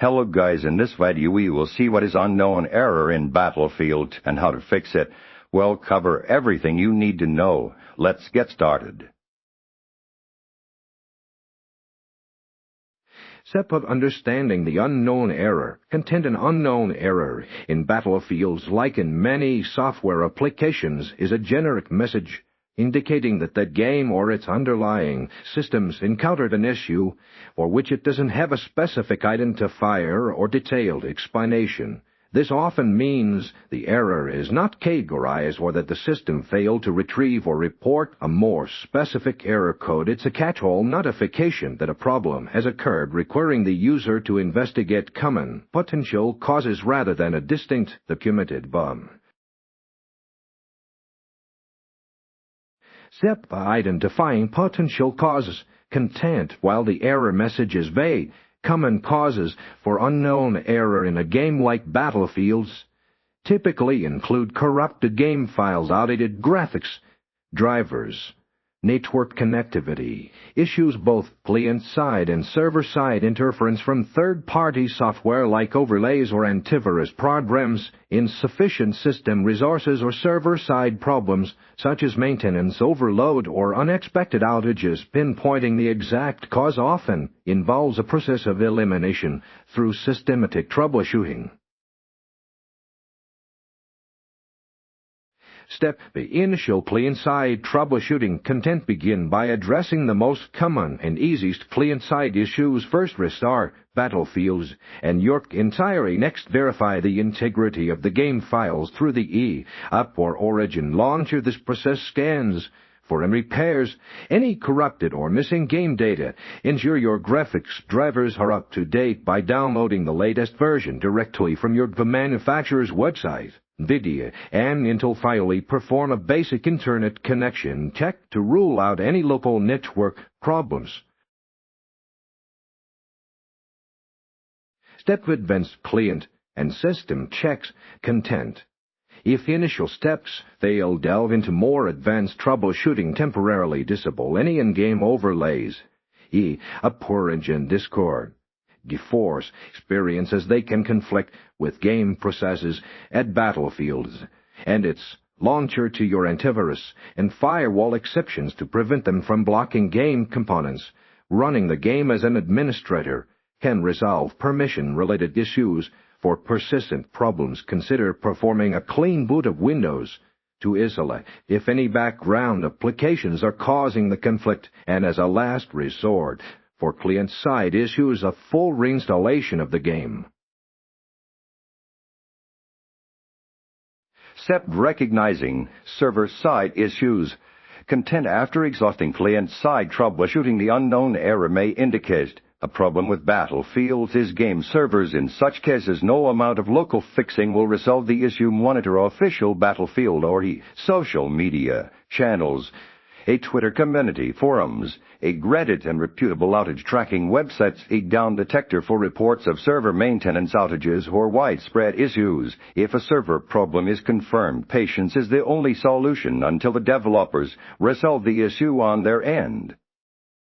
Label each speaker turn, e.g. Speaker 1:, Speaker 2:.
Speaker 1: Hello guys, in this video we will see what is unknown error in Battlefield and how to fix it. We'll cover everything you need to know. Let's get started.
Speaker 2: Step of understanding the unknown error. Content an unknown error in battlefields, like in many software applications, is a generic message indicating that the game or its underlying systems encountered an issue for which it doesn't have a specific identifier or detailed explanation. This often means the error is not categorized or that the system failed to retrieve or report a more specific error code. It's a catch-all notification that a problem has occurred, requiring the user to investigate common potential causes rather than a distinct documented bug. Step by identifying potential causes. Content, while the error message is vague, common causes for unknown error in a game like Battlefields typically include corrupted game files, outdated graphics, drivers, network connectivity, issues both client-side and server-side interference from third-party software like overlays or antivirus programs, insufficient system resources, or server-side problems such as maintenance overload or unexpected outages. Pinpointing the exact cause often involves a process of elimination through systematic troubleshooting. Step the initial client-side troubleshooting. Content begin by addressing the most common and easiest client-side issues. First, restart Battlefields and your entirety. Next, verify the integrity of the game files through the up or origin launcher. This process scans for any repairs, any corrupted or missing game data. Ensure your graphics drivers are up to date by downloading the latest version directly from the manufacturer's website. Video and Intel finally perform a basic internet connection check to rule out any local network problems. Step advanced client and system checks. Content. If initial steps fail, delve into more advanced troubleshooting. Temporarily disable any in-game overlays. A poor engine Discord. GeForce experiences they can conflict with game processes at Battlefields, and its launcher to your antivirus and firewall exceptions to prevent them from blocking game components. Running the game as an administrator can resolve permission-related issues. For persistent problems, consider performing a clean boot of Windows to isolate if any background applications are causing the conflict, and as a last resort, for client-side issues, a full reinstallation of the game.
Speaker 1: Step recognizing server-side issues. Content after exhausting client-side troubleshooting, the unknown error may indicate a problem with Battlefield's game servers. In such cases, no amount of local fixing will resolve the issue. Monitor official Battlefield or social media channels, a Twitter community, forums, a Reddit and reputable outage tracking websites, a down detector for reports of server maintenance outages or widespread issues. If a server problem is confirmed, patience is the only solution until the developers resolve the issue on their end.